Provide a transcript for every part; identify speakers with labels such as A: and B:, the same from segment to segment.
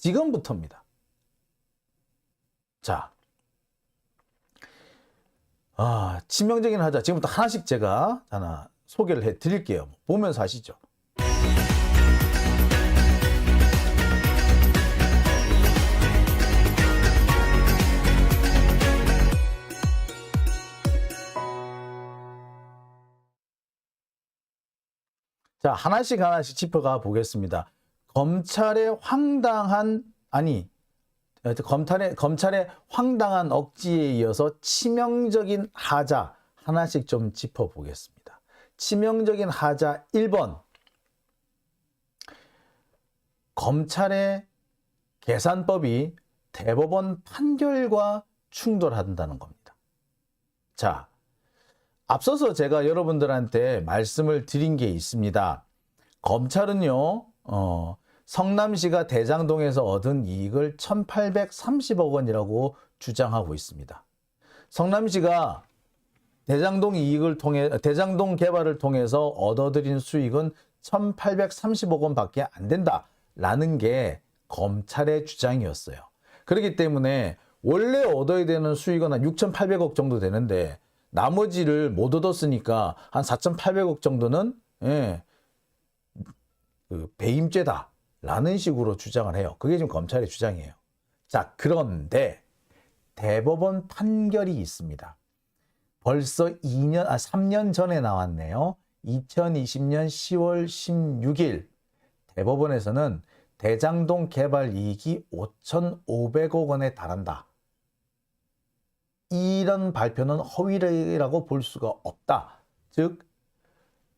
A: 지금부터입니다. 자, 치명적인 하자. 지금부터 하나씩 제가 하나 소개를 해 드릴게요. 보면서 하시죠. 자, 하나씩 짚어가 보겠습니다. 검찰의 황당한 억지에 이어서 치명적인 하자 하나씩 좀 짚어보겠습니다. 치명적인 하자 1번. 검찰의 계산법이 대법원 판결과 충돌한다는 겁니다. 자, 앞서서 제가 여러분들한테 말씀을 드린 게 있습니다. 검찰은요, 성남시가 대장동에서 얻은 이익을 1,830억 원이라고 주장하고 있습니다. 성남시가 대장동 개발을 통해서 얻어들인 수익은 1,830억 원밖에 안 된다라는 게 검찰의 주장이었어요. 그렇기 때문에 원래 얻어야 되는 수익은 한 6,800억 정도 되는데 나머지를 못 얻었으니까 한 4,800억 정도는 배임죄다라는 식으로 주장을 해요. 그게 지금 검찰의 주장이에요. 자, 그런데 대법원 판결이 있습니다. 벌써 3년 전에 나왔네요. 2020년 10월 16일 대법원에서는 대장동 개발 이익이 5,500억 원에 달한다. 이런 발표는 허위라고 볼 수가 없다. 즉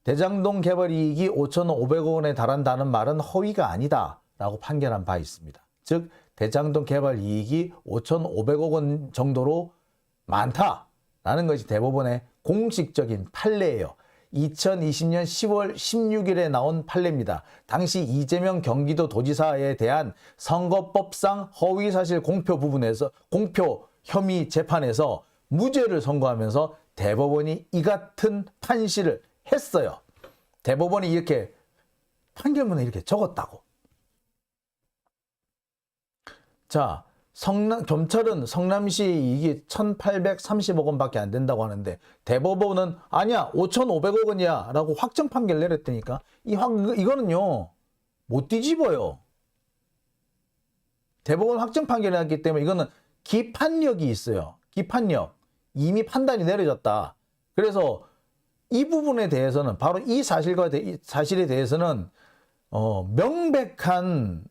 A: 대장동 개발 이익이 5,500억 원에 달한다는 말은 허위가 아니다 라고 판결한 바 있습니다. 즉 대장동 개발 이익이 5,500억 원 정도로 많다라는 것이 대법원의 공식적인 판례예요. 2020년 10월 16일에 나온 판례입니다. 당시 이재명 경기도도지사에 대한 선거법상 허위사실 공표 혐의 재판에서 무죄를 선고하면서 대법원이 이 같은 판시를 했어요. 대법원이 이렇게 판결문에 이렇게 적었다고. 자, 검찰은 성남시 이익이 1,830억 원밖에 안 된다고 하는데 대법원은 아니야 5,500억 원이야 라고 확정 판결 내렸다니까. 이거는요 못 뒤집어요. 대법원 확정 판결을 했기 때문에 이거는 기판력이 있어요. 기판력. 이미 판단이 내려졌다. 그래서 이 부분에 대해서는 바로 이 사실에 대해서는 명백한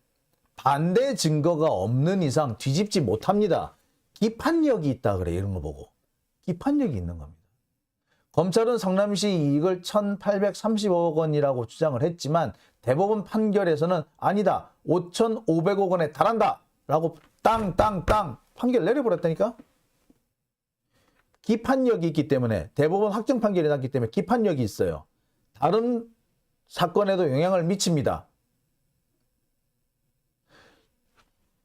A: 반대 증거가 없는 이상 뒤집지 못합니다. 기판력이 있다 그래. 이런 거 보고. 기판력이 있는 겁니다. 검찰은 성남시 이익을 1,830억 원이라고 주장을 했지만 대법원 판결에서는 아니다. 5,500억 원에 달한다. 라고 땅 판결 내려버렸다니까. 기판력이 있기 때문에 대법원 확정 판결이 났기 때문에 기판력이 있어요. 다른 사건에도 영향을 미칩니다.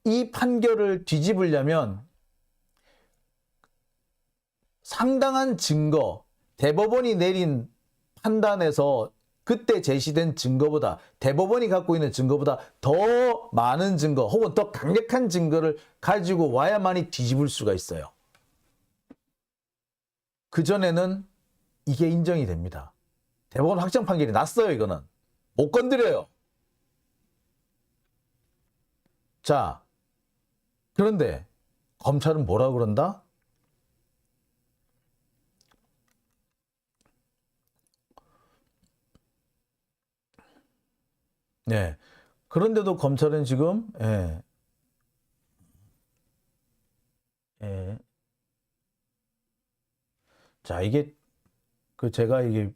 A: 이 판결을 뒤집으려면 상당한 증거, 대법원이 내린 판단에서 그때 제시된 증거보다 대법원이 갖고 있는 증거보다 더 많은 증거 혹은 더 강력한 증거를 가지고 와야만이 뒤집을 수가 있어요. 그전에는 이게 인정이 됩니다. 대법원 확정 판결이 났어요. 이거는 못 건드려요. 자, 그런데 검찰은 뭐라고 그런다? 네. 그런데도 검찰은 지금 자, 이게 제가 이게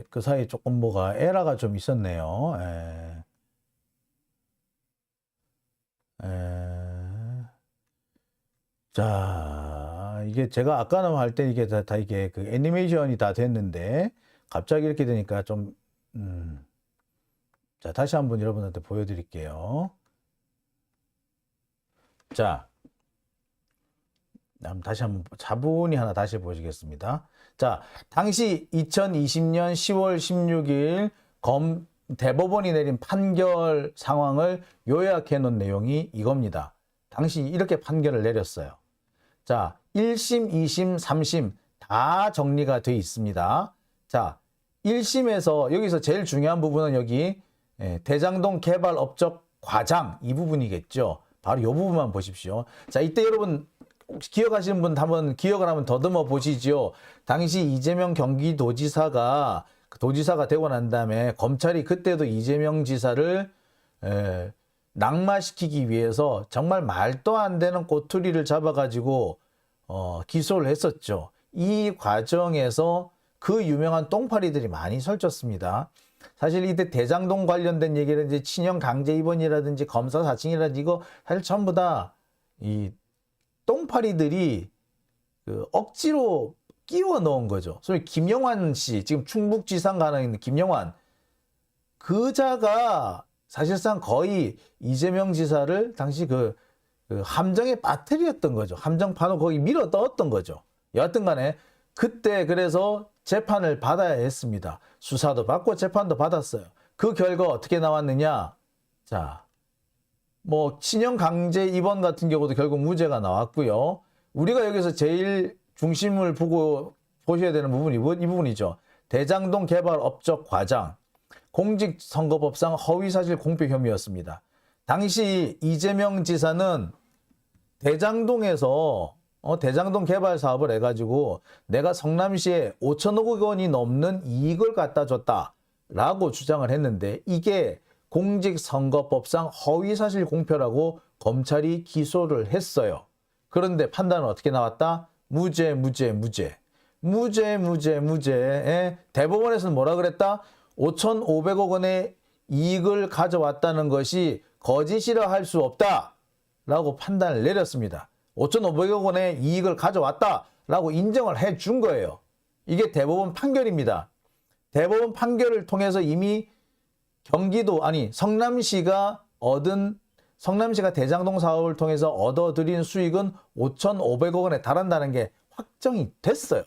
A: 그 사이에 조금 뭐가 에러가 좀 있었네요. 자, 이게 제가 아까는 할 때 이게 다 이게 그 애니메이션이 다 됐는데 갑자기 이렇게 되니까 좀 자, 다시 한번 여러분한테 보여드릴게요. 자, 다시 한번 차분히 하나 다시 보시겠습니다. 자, 당시 2020년 10월 16일 대법원이 내린 판결 상황을 요약해 놓은 내용이 이겁니다. 당시 이렇게 판결을 내렸어요. 자, 1심, 2심, 3심 다 정리가 돼 있습니다. 자, 1심에서 여기서 제일 중요한 부분은 여기 대장동 개발 업적 과장 이 부분이겠죠. 바로 이 부분만 보십시오. 자, 이때 여러분 혹시 기억하시는 분 한번 기억을 한번 더듬어 보시죠. 당시 이재명 경기도지사가 되고 난 다음에 검찰이 그때도 이재명 지사를 낙마시키기 위해서 정말 말도 안 되는 꼬투리를 잡아가지고 기소를 했었죠. 이 과정에서 그 유명한 똥파리들이 많이 설쳤습니다. 사실 이때 대장동 관련된 얘기라든지 친형 강제 입원이라든지 검사 사칭이라든지 이거 사실 전부 다 이 똥파리들이 억지로 끼워 넣은 거죠. 소위 김영환 씨, 지금 충북지사 가는 있는 김영환 그자가 사실상 거의 이재명 지사를 당시 그 함정에 빠뜨렸던 거죠. 함정판을 거기 밀어 넣었던 거죠. 여하튼 간에 그때 그래서 재판을 받아야 했습니다. 수사도 받고 재판도 받았어요. 그 결과 어떻게 나왔느냐? 자, 뭐 친형 강제 입원 같은 경우도 결국 무죄가 나왔고요. 우리가 여기서 제일 중심을 보셔야 되는 부분이 이 부분이죠. 대장동 개발 업적 과장, 공직선거법상 허위사실 공표 혐의였습니다. 당시 이재명 지사는 대장동에서 대장동 개발 사업을 해가지고 내가 성남시에 5천억 원이 넘는 이익을 갖다 줬다라고 주장을 했는데 이게 공직선거법상 허위사실 공표라고 검찰이 기소를 했어요. 그런데 판단은 어떻게 나왔다? 무죄. 대법원에서는 뭐라 그랬다? 5,500억 원의 이익을 가져왔다는 것이 거짓이라 할 수 없다라고 판단을 내렸습니다. 5,500억 원의 이익을 가져왔다라고 인정을 해준 거예요. 이게 대법원 판결입니다. 대법원 판결을 통해서 이미 성남시가 대장동 사업을 통해서 얻어들인 수익은 5,500억 원에 달한다는 게 확정이 됐어요.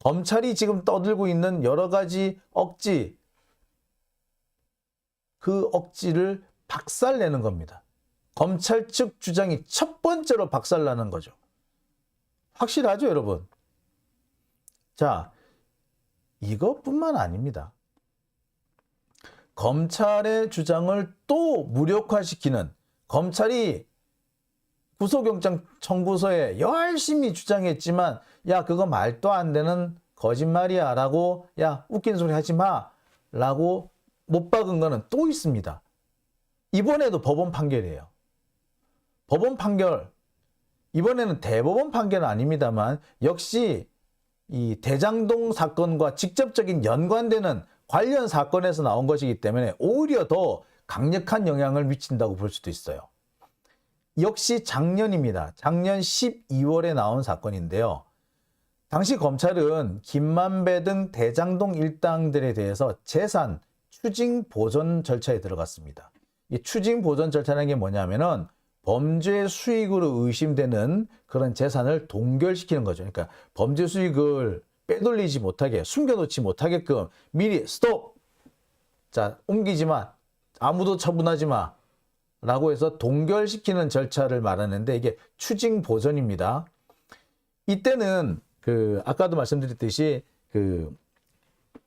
A: 검찰이 지금 떠들고 있는 여러 가지 억지, 그 억지를 박살내는 겁니다. 검찰 측 주장이 첫 번째로 박살나는 거죠. 확실하죠, 여러분? 자, 이것뿐만 아닙니다. 검찰의 주장을 또 무력화시키는 검찰이 구속영장 청구서에 열심히 주장했지만 야 그거 말도 안 되는 거짓말이야 라고 야 웃긴 소리 하지 마 라고 못 박은 거는 또 있습니다. 이번에도 법원 판결이에요. 법원 판결 이번에는 대법원 판결은 아닙니다만 역시 이 대장동 사건과 직접적인 연관되는 관련 사건에서 나온 것이기 때문에 오히려 더 강력한 영향을 미친다고 볼 수도 있어요. 역시 작년입니다. 작년 12월에 나온 사건인데요. 당시 검찰은 김만배 등 대장동 일당들에 대해서 재산 추징 보전 절차에 들어갔습니다. 이 추징 보전 절차라는 게 뭐냐면은 범죄 수익으로 의심되는 그런 재산을 동결시키는 거죠. 그러니까 범죄 수익을 빼돌리지 못하게 숨겨놓지 못하게끔 미리 스톱! 자, 옮기지 마. 아무도 처분하지 마. 라고 해서 동결시키는 절차를 말하는데 이게 추징 보전입니다. 이때는 아까도 말씀드렸듯이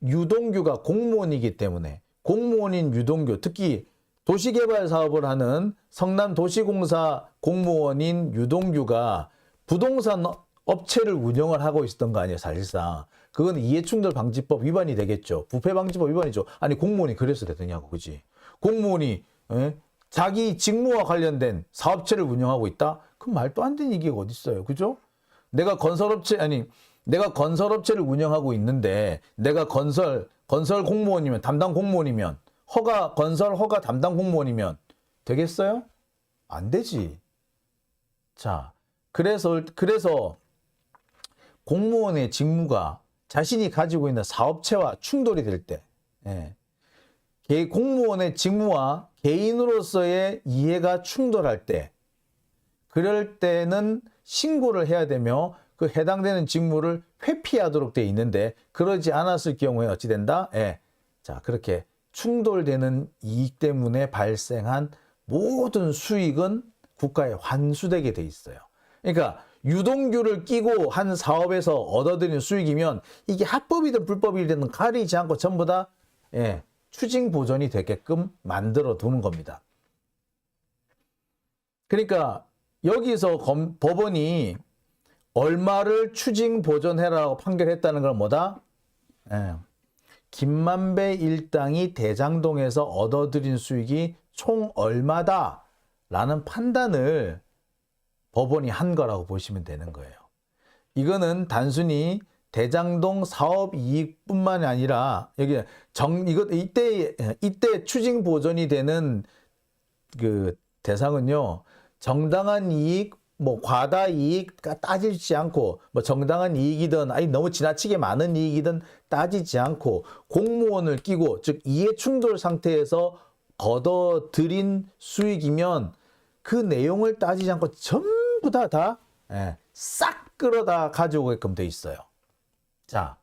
A: 유동규가 공무원이기 때문에 공무원인 유동규 특히 도시개발 사업을 하는 성남도시공사 공무원인 유동규가 부동산 업체를 운영을 하고 있었던 거 아니에요, 사실상. 그건 이해충돌방지법 위반이 되겠죠. 부패방지법 위반이죠. 아니, 공무원이 그래서 되느냐고, 그지? 공무원이, 자기 직무와 관련된 사업체를 운영하고 있다? 그럼 말도 안 되는 얘기가 어딨어요, 그죠? 내가 건설업체를 운영하고 있는데, 내가 건설 공무원이면, 담당 공무원이면, 건설 허가 담당 공무원이면 되겠어요? 안 되지. 자, 그래서 공무원의 직무가 자신이 가지고 있는 사업체와 충돌이 될 때, 공무원의 직무와 개인으로서의 이해가 충돌할 때, 그럴 때는 신고를 해야 되며 그 해당되는 직무를 회피하도록 되어 있는데 그러지 않았을 경우에 어찌 된다? 자, 그렇게 충돌되는 이익 때문에 발생한 모든 수익은 국가에 환수되게 돼 있어요. 그러니까 유동규를 끼고 한 사업에서 얻어들인 수익이면 이게 합법이든 불법이든 가리지 않고 전부 다 추징 보전이 되게끔 만들어 두는 겁니다. 그러니까 여기서 법원이 얼마를 추징 보전해라고 판결했다는 건 뭐다? 김만배 일당이 대장동에서 얻어들인 수익이 총 얼마다 라는 판단을 법원이 한 거라고 보시면 되는 거예요. 이거는 단순히 대장동 사업 이익뿐만이 아니라 여기 이때 추징 보전이 되는 그 대상은요, 정당한 이익, 뭐 과다 이익 따지지 않고, 뭐 정당한 이익이든 아니 너무 지나치게 많은 이익이든 따지지 않고 공무원을 끼고, 즉 이해 충돌 상태에서 걷어들인 수익이면 그 내용을 따지지 않고 전부 다 싹 끌어다 가져오게끔 돼 있어요. 자,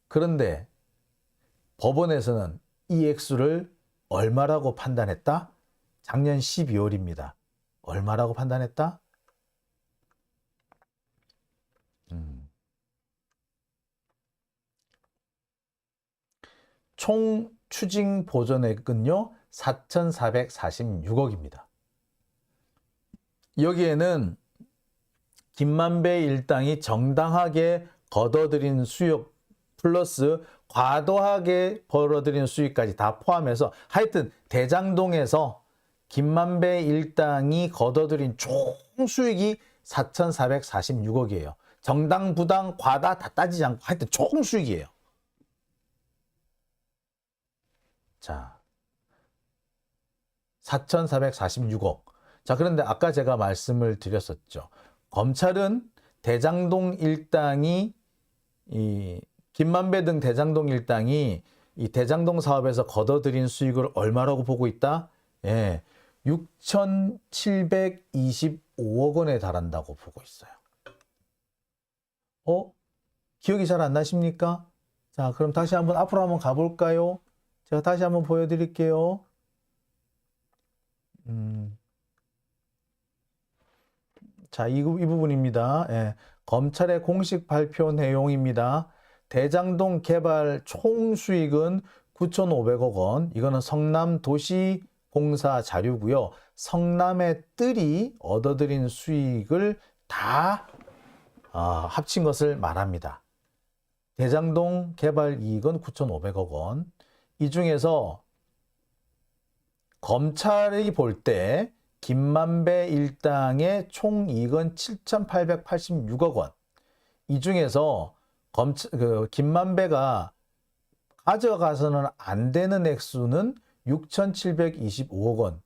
A: 그런데 법원에서는 이 액수를 얼마라고 판단했다? 작년 12월입니다. 얼마라고 판단했다? 총 추징 보전액은요 4,446억입니다. 여기에는 김만배 일당이 정당하게 걷어들인 수익 플러스 과도하게 벌어들인 수익까지 다 포함해서 하여튼 대장동에서 김만배 일당이 걷어들인 총 수익이 4,446억이에요. 정당, 부당, 과다 다 따지지 않고 하여튼 총 수익이에요. 자, 4,446억. 자, 그런데 아까 제가 말씀을 드렸었죠. 검찰은 대장동 일당이 김만배 등 대장동 일당이 이 대장동 사업에서 걷어들인 수익을 얼마라고 보고 있다? 6,725억 원에 달한다고 보고 있어요. 기억이 잘 안 나십니까? 자, 그럼 다시 한번 앞으로 한번 가볼까요? 제가 다시 한번 보여드릴게요. 자, 이 부분입니다. 검찰의 공식 발표 내용입니다. 대장동 개발 총 수익은 9,500억 원. 이거는 성남도시공사 자료고요. 성남의 뜰이 얻어들인 수익을 다 합친 것을 말합니다. 대장동 개발 이익은 9,500억 원. 이 중에서 검찰이 볼 때 김만배 일당의 총이익은 7,886억 원. 이 중에서 김만배가 가져가서는 안 되는 액수는 6,725억 원.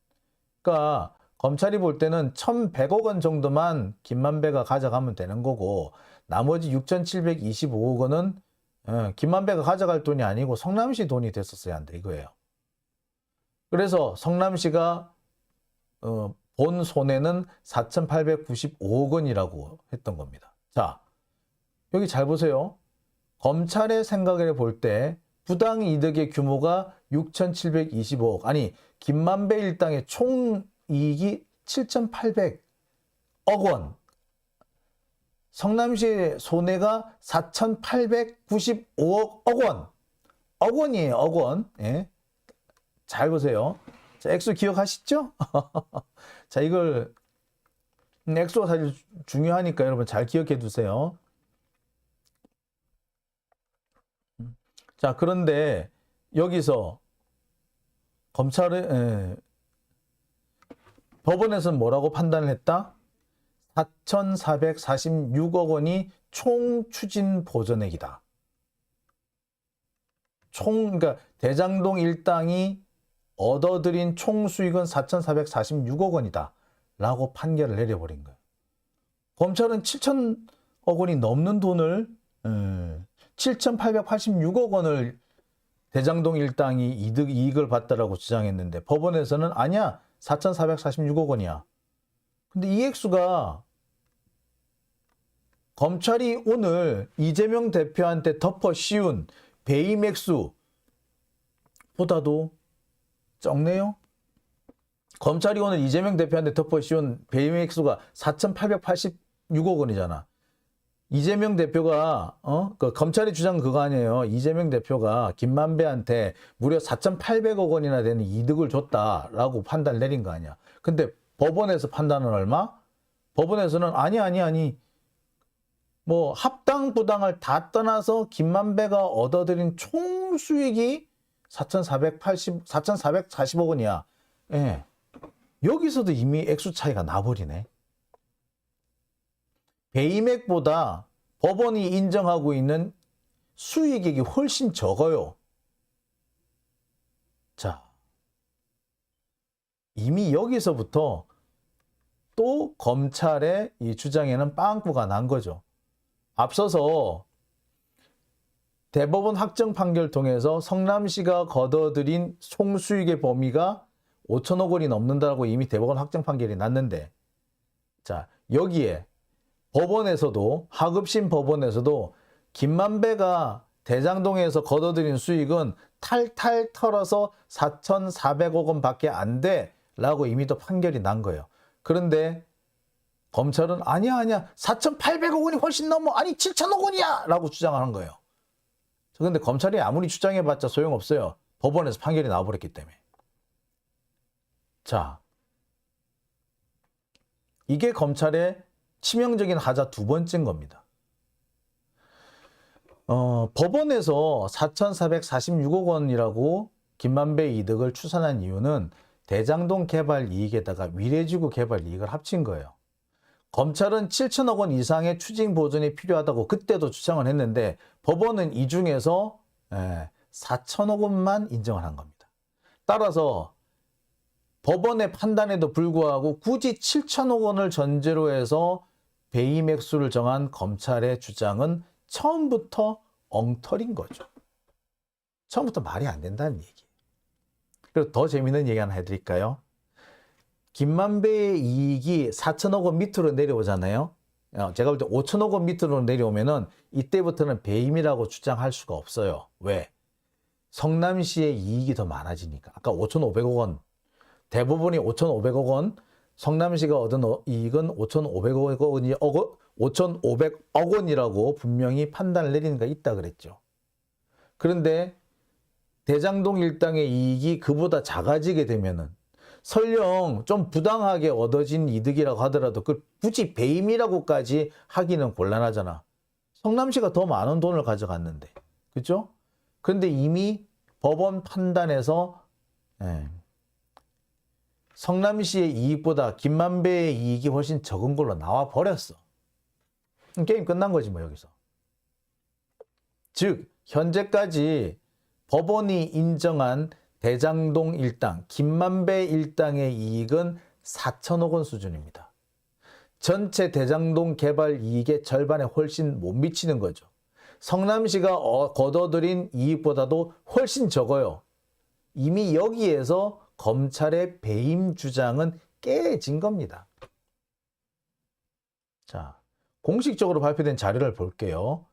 A: 그러니까 검찰이 볼 때는 1,100억 원 정도만 김만배가 가져가면 되는 거고, 나머지 6,725억 원은 김만배가 가져갈 돈이 아니고 성남시 돈이 됐었어야 한다 이거예요. 그래서 성남시가 본 손해는 4,895억 원이라고 했던 겁니다. 자, 여기 잘 보세요. 검찰의 생각을 볼 때 부당이득의 규모가 6,725억, 아니 김만배 일당의 총이익이 7,800억 원, 성남시의 손해가 4,895억 원. 억 원이에요, 억 원. 잘 보세요. 자, 액수 기억하시죠? 자, 이걸 액수가 사실 중요하니까 여러분 잘 기억해 두세요. 자, 그런데 여기서 법원에서는 뭐라고 판단을 했다? 4,446억 원이 총 추진 보전액이다. 그러니까 대장동 일당이 얻어들인 총 수익은 4,446억 원이다 라고 판결을 내려버린 거예요. 검찰은 7,000억 원이 넘는 돈을 7,886억 원을 대장동 일당이 이익을 봤다라고 주장했는데 법원에서는 아니야, 4,446억 원이야. 근데 이 액수가 검찰이 오늘 이재명 대표한테 덮어 씌운 배임 액수보다도 적네요. 검찰이 오늘 이재명 대표한테 덮어씌운 배임 액수가 4,886억 원이잖아. 이재명 대표가 그 검찰의 주장은 그거 아니에요. 이재명 대표가 김만배한테 무려 4,800억 원이나 되는 이득을 줬다라고 판단을 내린 거 아니야. 근데 법원에서 판단은 얼마? 법원에서는 아니. 뭐 합당 부당을 다 떠나서 김만배가 얻어들인 총 수익이 4,440억 원이야. 예. 여기서도 이미 액수 차이가 나버리네. 배임액보다 법원이 인정하고 있는 수익액이 훨씬 적어요. 자, 이미 여기서부터 또 검찰의 이 주장에는 빵꾸가 난 거죠. 앞서서 대법원 확정 판결 통해서 성남시가 거둬들인 총수익의 범위가 5천억 원이 넘는다고 이미 대법원 확정 판결이 났는데, 자, 여기에 법원에서도, 하급심 법원에서도 김만배가 대장동에서 거둬들인 수익은 탈탈 털어서 4,400억 원밖에 안 돼 라고 이미 또 판결이 난 거예요. 그런데 검찰은 아니야 4,800억 원이 훨씬 넘어, 아니 7천억 원이야 라고 주장하는 거예요. 그런데 검찰이 아무리 주장해봤자 소용없어요. 법원에서 판결이 나와버렸기 때문에. 자, 이게 검찰의 치명적인 하자 두 번째인 겁니다. 법원에서 4,446억 원이라고 김만배 이득을 추산한 이유는 대장동 개발 이익에다가 위례지구 개발 이익을 합친 거예요. 검찰은 7천억 원 이상의 추징 보전이 필요하다고 그때도 주장을 했는데 법원은 이 중에서 4천억 원만 인정을 한 겁니다. 따라서 법원의 판단에도 불구하고 굳이 7천억 원을 전제로 해서 배임 액수를 정한 검찰의 주장은 처음부터 엉터리인 거죠. 처음부터 말이 안 된다는 얘기. 그리고 더 재미있는 얘기 하나 해드릴까요? 김만배의 이익이 4천억 원 밑으로 내려오잖아요. 제가 볼 때 5천억 원 밑으로 내려오면은 이때부터는 배임이라고 주장할 수가 없어요. 왜? 성남시의 이익이 더 많아지니까. 아까 5,500억 원, 대부분이 5,500억 원, 성남시가 얻은 이익은 5,500억 원이라고 분명히 판단을 내리는 게 있다 그랬죠. 그런데 대장동 일당의 이익이 그보다 작아지게 되면은 설령 좀 부당하게 얻어진 이득이라고 하더라도 그 굳이 배임이라고까지 하기는 곤란하잖아. 성남시가 더 많은 돈을 가져갔는데. 그렇죠? 그런데 이미 법원 판단에서 성남시의 이익보다 김만배의 이익이 훨씬 적은 걸로 나와 버렸어. 게임 끝난 거지 뭐 여기서. 즉 현재까지 법원이 인정한 대장동 일당, 김만배 일당의 이익은 4천억 원 수준입니다. 전체 대장동 개발 이익의 절반에 훨씬 못 미치는 거죠. 성남시가 거둬들인 이익보다도 훨씬 적어요. 이미 여기에서 검찰의 배임 주장은 깨진 겁니다. 자, 공식적으로 발표된 자료를 볼게요.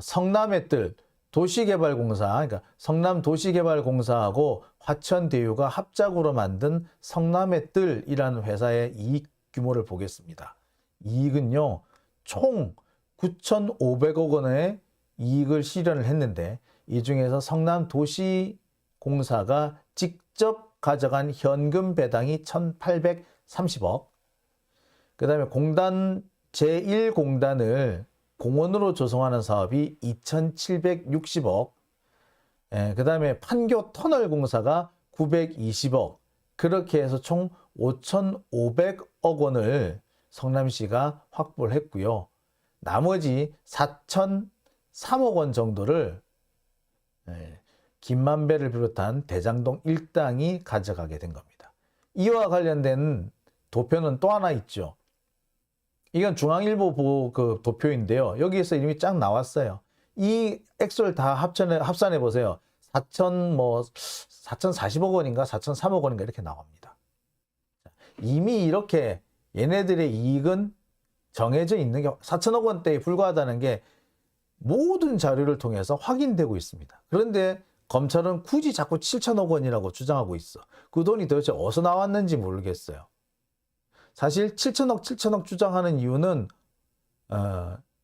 A: 성남의 뜰 도시개발공사, 그러니까 성남도시개발공사하고 화천대유가 합작으로 만든 성남의 뜰이라는 회사의 이익 규모를 보겠습니다. 이익은요, 총 9,500억 원의 이익을 실현을 했는데 이 중에서 성남도시공사가 직접 가져간 현금 배당이 1,830억, 그 다음에 공단 제1공단을 공원으로 조성하는 사업이 2,760억, 그 다음에 판교 터널공사가 920억, 그렇게 해서 총 5,500억 원을 성남시가 확보를 했고요. 나머지 4,003억 원 정도를 김만배를 비롯한 대장동 일당이 가져가게 된 겁니다. 이와 관련된 도표는 또 하나 있죠. 이건 중앙일보 그 도표인데요. 여기에서 이름이 쫙 나왔어요. 이 액수를 다 합산해 보세요. 4,040억 원인가 4,003억 원인가 이렇게 나옵니다. 이미 이렇게 얘네들의 이익은 정해져 있는 게 4천억 원대에 불과하다는 게 모든 자료를 통해서 확인되고 있습니다. 그런데 검찰은 굳이 자꾸 7천억 원이라고 주장하고 있어. 그 돈이 도대체 어디서 나왔는지 모르겠어요. 사실 7천억 주장하는 이유는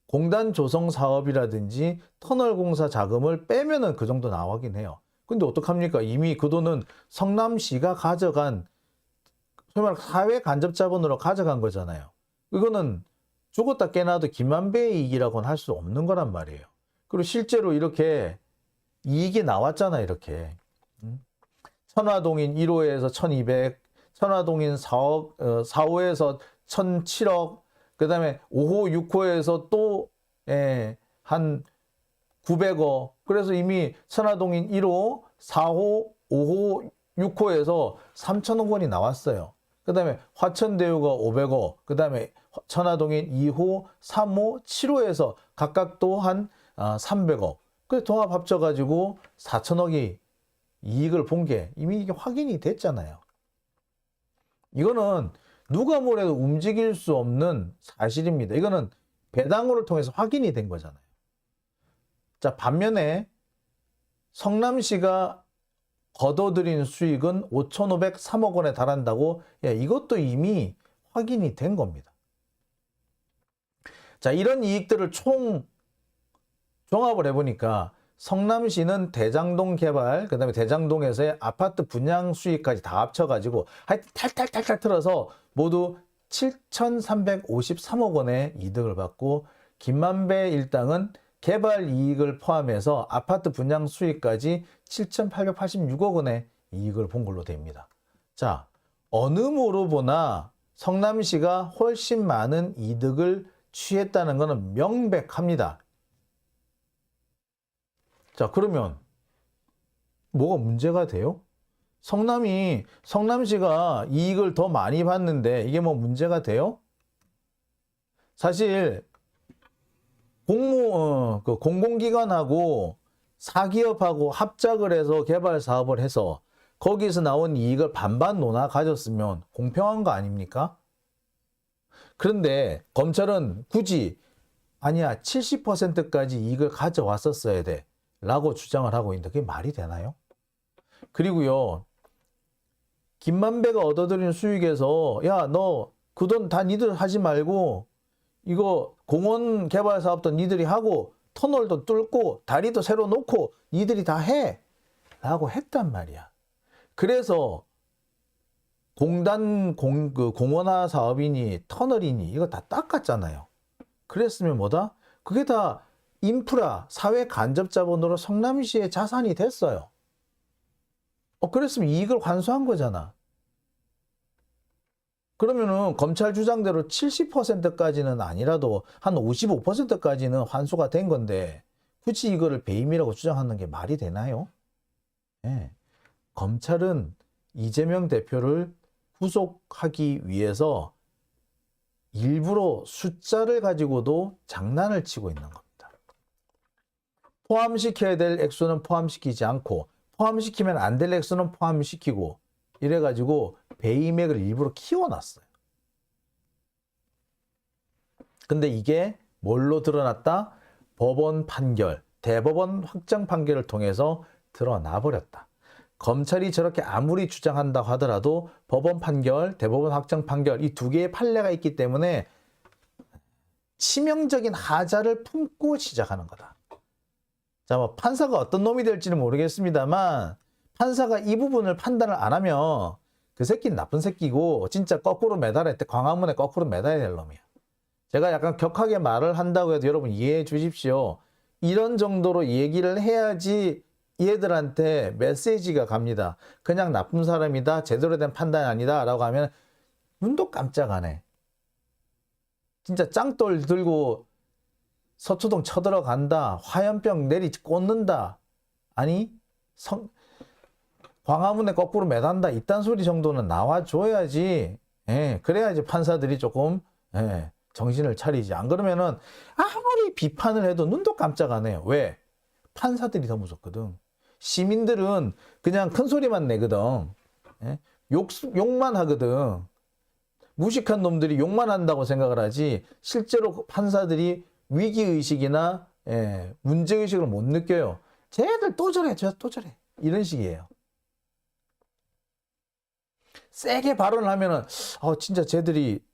A: 공단 조성 사업이라든지 터널 공사 자금을 빼면은 그 정도 나오긴 해요. 근데 어떡합니까? 이미 그 돈은 성남시가 가져간, 소위 말해 사회 간접 자본으로 가져간 거잖아요. 이거는 죽었다 깨나도 김만배의 이익이라고는 할 수 없는 거란 말이에요. 그리고 실제로 이렇게 이익이 나왔잖아, 이렇게. 천화동인 1호에서 1200, 천화동인 4억, 4호에서 1007억, 그 다음에 5호, 6호에서 또, 한 900억. 그래서 이미 천화동인 1호, 4호, 5호, 6호에서 3천억 원이 나왔어요. 그 다음에 화천대유가 500억, 그 다음에 천화동인 2호, 3호, 7호에서 각각 또 한 300억. 그 통합 합쳐가지고 4천억이 이익을 본 게 이미 이게 확인이 됐잖아요. 이거는 누가 뭐래도 움직일 수 없는 사실입니다. 이거는 배당으로 통해서 확인이 된 거잖아요. 자, 반면에 성남시가 거둬들인 수익은 5,503억 원에 달한다고, 이것도 이미 확인이 된 겁니다. 자, 이런 이익들을 총 종합을 해보니까 성남시는 대장동 개발, 그 다음에 대장동에서의 아파트 분양 수익까지 다 합쳐가지고 하여튼 탈탈탈탈 틀어서 모두 7,353억 원의 이득을 받고, 김만배 일당은 개발 이익을 포함해서 아파트 분양 수익까지 7,886억 원의 이익을 본 걸로 됩니다. 자, 어느 모로 보나 성남시가 훨씬 많은 이득을 취했다는 것은 명백합니다. 자, 그러면 뭐가 문제가 돼요? 성남시가 이익을 더 많이 받는데 이게 뭐 문제가 돼요? 사실 공공기관하고 사기업하고 합작을 해서 개발 사업을 해서 거기서 나온 이익을 반반 논아 가졌으면 공평한 거 아닙니까? 그런데 검찰은 굳이 아니야, 70%까지 이익을 가져왔었어야 돼 라고 주장을 하고 있는데 그게 말이 되나요? 그리고요, 김만배가 얻어들인 수익에서 야, 너 그 돈 다 니들 하지 말고 이거 공원 개발 사업도 니들이 하고 터널도 뚫고 다리도 새로 놓고 니들이 다 해 라고 했단 말이야. 그래서 공원화 사업이니 터널이니 이거 다 닦았잖아요. 그랬으면 뭐다? 그게 다 인프라, 사회 간접 자본으로 성남시의 자산이 됐어요. 그랬으면 이익을 환수한 거잖아. 그러면은 검찰 주장대로 70%까지는 아니라도 한 55%까지는 환수가 된 건데 굳이 이거를 배임이라고 주장하는 게 말이 되나요? 네. 검찰은 이재명 대표를 후속하기 위해서 일부러 숫자를 가지고도 장난을 치고 있는 겁니다. 포함시켜야 될 액수는 포함시키지 않고 포함시키면 안 될 액수는 포함시키고 이래가지고 배임액을 일부러 키워놨어요. 근데 이게 뭘로 드러났다? 법원 판결, 대법원 확정 판결을 통해서 드러나 버렸다. 검찰이 저렇게 아무리 주장한다고 하더라도 법원 판결, 대법원 확정 판결 이 두 개의 판례가 있기 때문에 치명적인 하자를 품고 시작하는 거다. 자, 뭐 판사가 어떤 놈이 될지는 모르겠습니다만 판사가 이 부분을 판단을 안 하면 그 새끼는 나쁜 새끼고 진짜 거꾸로 매달아야 돼. 광화문에 거꾸로 매달아야 될 놈이야. 제가 약간 격하게 말을 한다고 해도 여러분 이해해 주십시오. 이런 정도로 얘기를 해야지 얘들한테 메시지가 갑니다. 그냥 나쁜 사람이다, 제대로 된 판단이 아니다 라고 하면 눈도 깜짝 안 해. 진짜 짱돌 들고 서초동 쳐들어간다, 화염병 내리 꽂는다, 아니 광화문에 거꾸로 매단다 이딴 소리 정도는 나와줘야지, 그래야지 판사들이 조금 정신을 차리지. 안 그러면은 아무리 비판을 해도 눈도 깜짝 안 해요. 왜? 판사들이 더 무섭거든. 시민들은 그냥 큰 소리만 내거든. 욕만 하거든. 무식한 놈들이 욕만 한다고 생각을 하지 실제로 판사들이 위기의식이나 문제의식을 못 느껴요. 쟤들 또 저래, 저 또 저래. 이런 식이에요. 세게 발언을 하면은, 진짜 쟤들이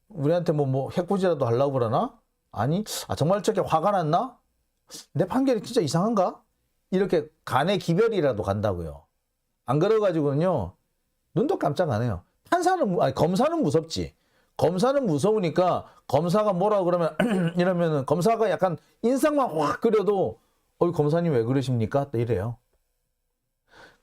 A: 우리한테 뭐 해코지라도 하려고 그러나? 아니, 정말 저게 화가 났나? 내 판결이 진짜 이상한가? 이렇게 간의 기별이라도 간다고요. 안 그래가지고는요, 눈도 깜짝 안 해요. 검사는 무섭지. 검사는 무서우니까 검사가 뭐라 그러면 이러면은 검사가 약간 인상만 확 그려도 검사님 왜 그러십니까? 이래요.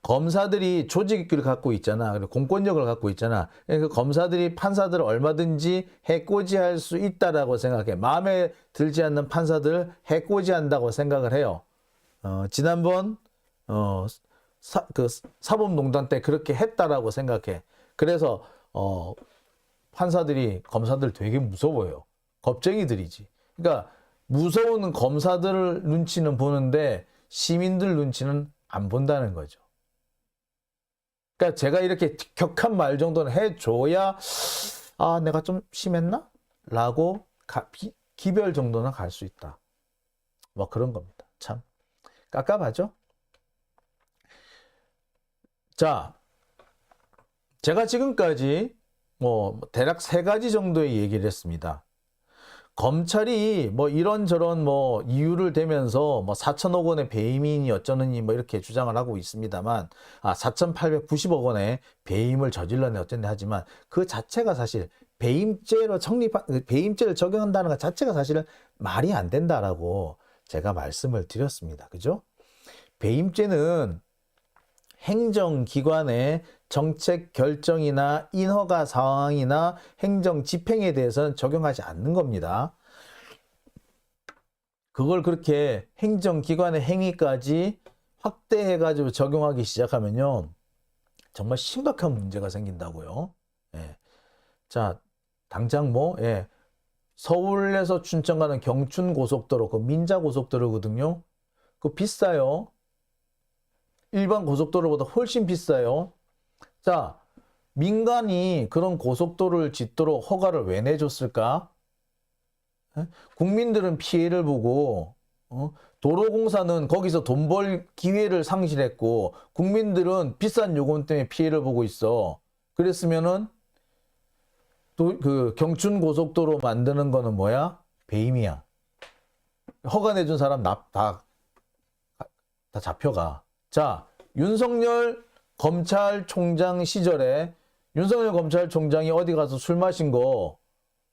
A: 검사들이 조직을 갖고 있잖아. 공권력을 갖고 있잖아. 그러니까 검사들이 판사들을 얼마든지 해코지할 수 있다라고 생각해. 마음에 들지 않는 판사들 해코지한다고 생각을 해요. 지난번 사법농단 때 그렇게 했다라고 생각해. 그래서 판사들이 검사들 되게 무서워요. 겁쟁이들이지. 그러니까 무서운 검사들 눈치는 보는데 시민들 눈치는 안 본다는 거죠. 그러니까 제가 이렇게 격한 말 정도는 해줘야 내가 좀 심했나? 라고 기별 정도는 갈 수 있다. 뭐 그런 겁니다. 참 깝깝하죠? 자, 제가 지금까지 대략 3가지 정도의 얘기를 했습니다. 검찰이 이런저런 이유를 대면서 4천억 원의 배임이니 어쩌느니 이렇게 주장을 하고 있습니다만 4,890억 원의 배임을 저질러내 어쨌네 하지만 그 자체가 사실 배임죄를 적용한다는 것 자체가 사실은 말이 안 된다라고 제가 말씀을 드렸습니다. 그죠? 배임죄는 행정기관의 정책 결정이나 인허가 사항이나 행정 집행에 대해서는 적용하지 않는 겁니다. 그걸 그렇게 행정기관의 행위까지 확대해가지고 적용하기 시작하면요. 정말 심각한 문제가 생긴다고요. 예. 자, 당장 서울에서 춘천 가는 경춘고속도로, 그 민자고속도로거든요. 그거 비싸요. 일반 고속도로보다 훨씬 비싸요. 자, 민간이 그런 고속도로를 짓도록 허가를 왜 내줬을까? 국민들은 피해를 보고 도로공사는 거기서 돈 벌 기회를 상실했고 국민들은 비싼 요금 때문에 피해를 보고 있어. 그랬으면은 또 그 경춘고속도로 만드는 거는 뭐야? 배임이야. 허가 내준 사람 다 잡혀가. 자, 윤석열 검찰총장 시절에 윤석열 검찰총장이 어디 가서 술 마신 거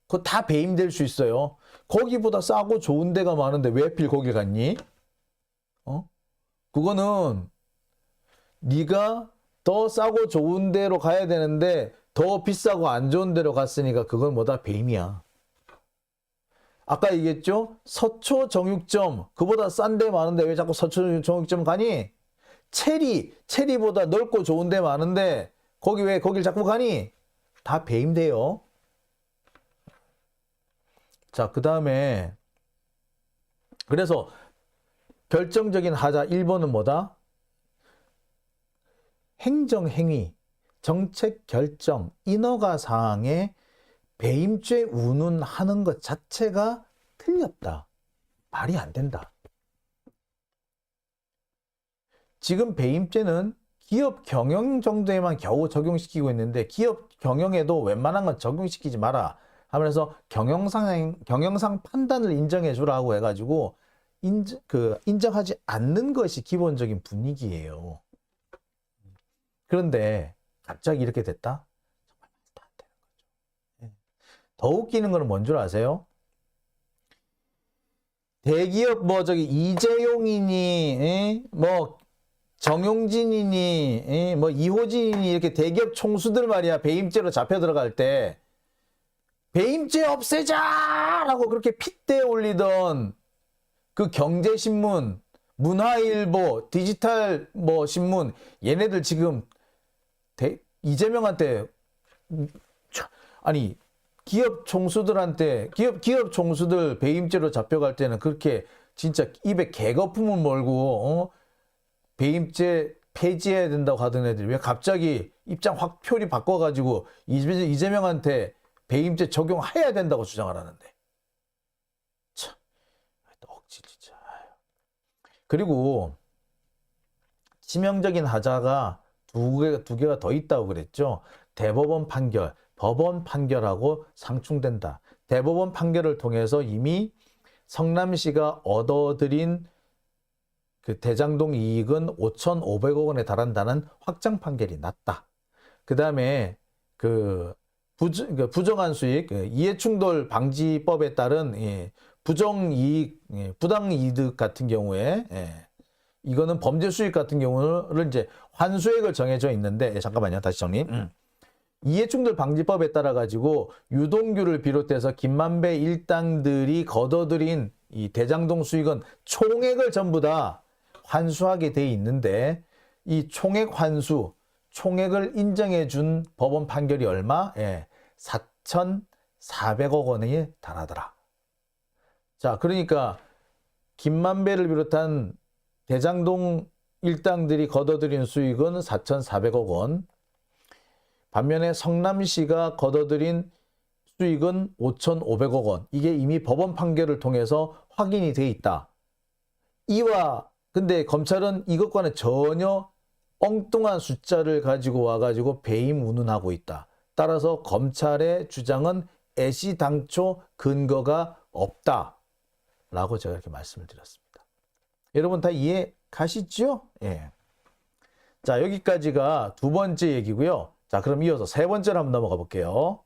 A: 그거 다 배임될 수 있어요. 거기보다 싸고 좋은 데가 많은데 왜 하필 거기 갔니? 그거는 네가 더 싸고 좋은 데로 가야 되는데 더 비싸고 안 좋은 데로 갔으니까 그건 뭐다? 배임이야. 아까 얘기했죠? 서초 정육점 그보다 싼 데 많은데 왜 자꾸 서초 정육점 가니? 체리보다 넓고 좋은 데 많은데 거기 왜 거길 자꾸 가니? 다 배임돼요. 자, 그 다음에 그래서 결정적인 하자 1번은 뭐다? 행정행위, 정책 결정, 인허가 사항에 배임죄 운운하는 것 자체가 틀렸다. 말이 안 된다. 지금 배임죄는 기업 경영 정도에만 겨우 적용시키고 있는데 기업 경영에도 웬만한 건 적용시키지 마라 하면서 경영상 판단을 인정해 주라고 해가지고 인정하지 않는 것이 기본적인 분위기예요. 그런데 갑자기 이렇게 됐다? 정말 말도 안 되는 거죠. 더 웃기는 거는 뭔 줄 아세요? 대기업 이재용이니 정용진이니 이호진이니 이렇게 대기업 총수들 말이야 배임죄로 잡혀 들어갈 때 배임죄 없애자라고 그렇게 핏대 올리던 그 경제신문, 문화일보, 디지털 신문 얘네들 지금 이재명한테 아니 기업 총수들한테 기업 총수들 배임죄로 잡혀갈 때는 그렇게 진짜 입에 개거품을 몰고 배임죄 폐지해야 된다고 하던 애들이 왜 갑자기 입장 확 표리 바꿔가지고 이재명한테 배임죄 적용해야 된다고 주장을 하는데 참 억지 진짜. 그리고 치명적인 하자가 두 개가 더 있다고 그랬죠. 대법원 판결, 법원 판결하고 상충된다. 대법원 판결을 통해서 이미 성남시가 얻어들인 그 대장동 이익은 5,500억 원에 달한다는 확정 판결이 났다. 그 다음에 그 부정한 수익, 이해충돌 방지법에 따른 부정이익, 부당이득 같은 경우에 이거는 범죄 수익 같은 경우는 이제 환수액을 정해져 있는데 잠깐만요. 다시 정리. 이해충돌 방지법에 따라 가지고 유동규를 비롯해서 김만배 일당들이 거둬들인 이 대장동 수익은 총액을 전부 다 환수하게 돼 있는데 이 총액 환수, 총액을 인정해 준 법원 판결이 얼마? 4,400억 원에 달하더라. 자, 그러니까 김만배를 비롯한 대장동 일당들이 거둬들인 수익은 4,400억 원. 반면에 성남시가 거둬들인 수익은 5,500억 원. 이게 이미 법원 판결을 통해서 확인이 돼 있다. 근데 검찰은 이것과는 전혀 엉뚱한 숫자를 가지고 와가지고 배임 운운하고 있다. 따라서 검찰의 주장은 애시당초 근거가 없다. 라고 제가 이렇게 말씀을 드렸습니다. 여러분 다 이해 가시죠? 예. 자, 여기까지가 두 번째 얘기고요. 자, 그럼 이어서 세 번째로 한번 넘어가 볼게요.